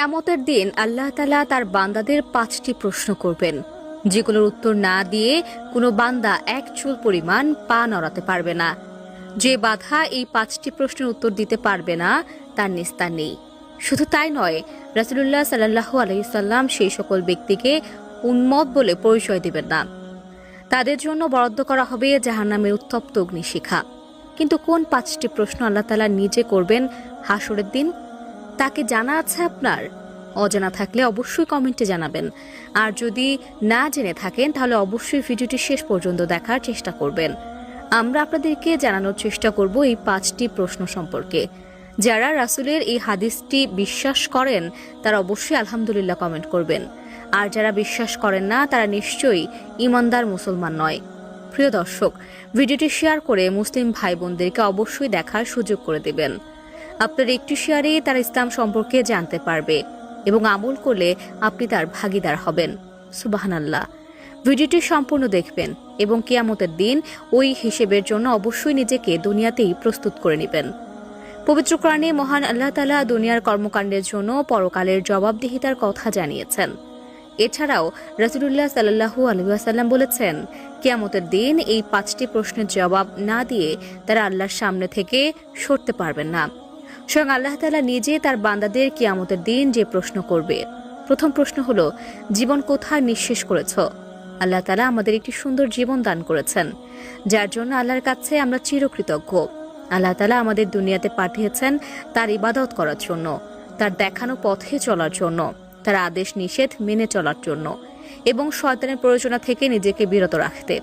কিয়ামতের দিন আল্লাহ তাআলা তার বান্দাদের 5টি প্রশ্ন করবেন, যেগুলোর উত্তর না দিয়ে কোনো বান্দা এক চুল পরিমাণ পা নড়াতে পারবে না। যে বাধা এই 5টি প্রশ্নের উত্তর দিতে পারবে না তার নিস্তার নেই। শুধু তাই নয়, রাসূলুল্লাহ সাল্লাল্লাহু আলাইহি সাল্লাম সেই সকল ব্যক্তিকে উম্মত বলে পরিচয় দিবেন না। তাদের জন্য বরাদ্দ করা হবে জাহান্নামের উত্তপ্ত অগ্নিশিখা। কিন্তু কোন 5টি প্রশ্ন আল্লাহ তাআলা নিজে করবেন হাসরের দিন, তা কি জানা আছে আপনার? অজানা থাকলে অবশ্যই কমেন্টে জানাবেন, আর যদি না জেনে থাকেন তাহলে অবশ্যই ভিডিওটি শেষ পর্যন্ত দেখার চেষ্টা করবেন। আমরা আপনাদেরকে জানানোর চেষ্টা করব এই 5টি প্রশ্ন সম্পর্কে। যারা রাসূলের এই হাদিসটি বিশ্বাস করেন তারা অবশ্যই আলহামদুলিল্লাহ কমেন্ট করবেন, আর যারা বিশ্বাস করেন না তারা নিশ্চয়ই ঈমানদার মুসলমান নয়। প্রিয় দর্শক, ভিডিওটি শেয়ার করে মুসলিম ভাই বোনদেরকে অবশ্যই দেখার সুযোগ করে দেবেন। আপনার একটি শেয়ারে তারা ইসলাম সম্পর্কে জানতে পারবে এবং আমল করলে আপনি তার ভাগীদার হবেন। সুবহানাল্লাহ। ভিডিওটি সম্পূর্ণ দেখবেন এবং কিয়ামতের দিন ওই হিসেবের জন্য অবশ্যই নিজেকে দুনিয়াতেই প্রস্তুত করে নেবেন। পবিত্র কোরআনে মহান আল্লাহ তাআলা দুনিয়ার কর্মকাণ্ডের জন্য পরকালের জবাবদিহিতার কথা জানিয়েছেন। এছাড়াও রাসূলুল্লাহ সাল্লাল্লাহু আলাইহি ওয়াসাল্লাম বলেছেন, কিয়ামতের দিন এই 5টি প্রশ্নের জবাব না দিয়ে তারা আল্লাহর সামনে থেকে সরতে পারবেন না। স্বয়ং আল্লাহ তাআলা নিজে তার বান্দাদের কিয়ামতের দিন যে প্রশ্ন করবে। প্রথম প্রশ্ন হলো, জীবন কোথায় নিঃশেষ করেছ? আল্লাহ তাআলা আমাদের একটি সুন্দর জীবন দান করেছেন, যার জন্য আল্লাহর কাছে আমরা চিরকৃতজ্ঞ। আল্লাহ তাআলা আমাদের দুনিয়াতে পাঠিয়েছেন তার ইবাদত করার জন্য, তার দেখানো পথে চলার জন্য, তার আদেশ নিষেধ মেনে চলার জন্য এবং শয়তানের প্ররোচনা থেকে নিজেকে বিরত রাখতে।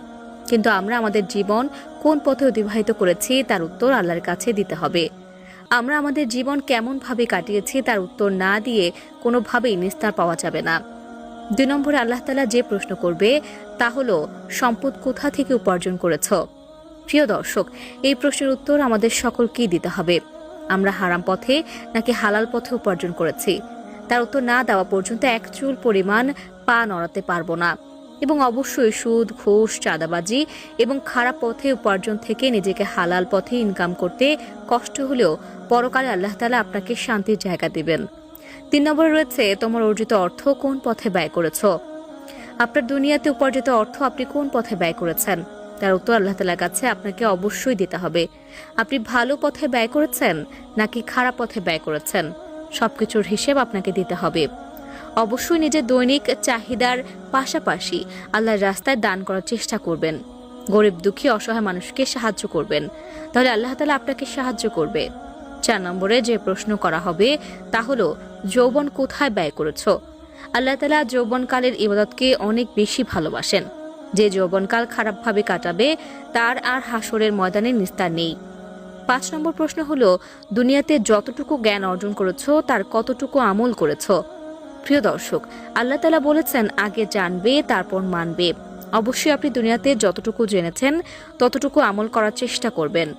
কিন্তু আমরা আমাদের জীবন কোন পথে অতিবাহিত করেছি তার উত্তর আল্লাহর কাছে দিতে হবে। আমরা আমাদের জীবন কেমন ভাবে কাটিয়েছি তার উত্তর না দিয়ে কোনোভাবেই নিস্তার পাওয়া যাবে না। 2 নম্বরে আল্লাহ তাআলা যে প্রশ্ন করবে তা হলো, সম্পদ কোথা থেকে উপার্জন করেছ? প্রিয় দর্শক, এই প্রশ্নের উত্তর আমাদের সকলকেই দিতে হবে। আমরা হারাম পথে নাকি হালাল পথে উপার্জন করেছি তার উত্তর না দেওয়া পর্যন্ত এক চুল পরিমাণ পা নড়াতে পারবো না। এবং অবশ্যই সুদ, ঘুষ, চাঁদাবাজি এবং খারাপ পথে উপার্জন থেকে নিজেকে হালাল পথে ইনকাম করতে কষ্ট হলেও পরকালে আল্লাহ তাআলা আপনাকে শান্তির জায়গা দিবেন। 3 নম্বরে রয়েছে, তোমার অর্জিত অর্থ কোন পথে ব্যয় করেছ? আপনার দুনিয়াতে উপার্জিত অর্থ আপনি কোন পথে ব্যয় করেছেন তার উত্তর আল্লাহ তাআলার কাছে আপনাকে অবশ্যই দিতে হবে। আপনি ভালো পথে ব্যয় করেছেন নাকি খারাপ পথে ব্যয় করেছেন, সবকিছুর হিসেব আপনাকে দিতে হবে। অবশ্যই নিজের দৈনিক চাহিদার পাশাপাশি আল্লাহর রাস্তায় দান করার চেষ্টা করবেন। গরিব, দুঃখী, অসহায় মানুষকে সাহায্য করবেন, তাহলে আল্লাহ তাআলা আপনাকে সাহায্য করবে। 4 নম্বরে যে প্রশ্ন করা হবে তা হলো, যৌবন কোথায় ব্যয় করেছ? আল্লাহ তাআলা যৌবনকালের ইবাদতকে অনেক বেশি ভালোবাসেন। যে যৌবনকাল খারাপভাবে কাটাবে তার আর হাসরের ময়দানে নিস্তার নেই। 5 নম্বর প্রশ্ন হলো, দুনিয়াতে যতটুকু জ্ঞান অর্জন করেছো তার কতটুকু আমল করেছো? প্রিয় দর্শক, আল্লাহ তাআলা বলেছেন, আগে জানবে তারপর মানবে। অবশ্যই আপনি দুনিয়াতে যতটুকু জেনেছেন ততটুকু আমল করার চেষ্টা করবেন,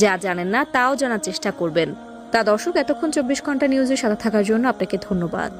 যা জানেন না তাও জানার চেষ্টা করবেন। তা দর্শক, এতক্ষণ 24 ঘন্টা নিউজের সাথে থাকার জন্য আপনাকে ধন্যবাদ।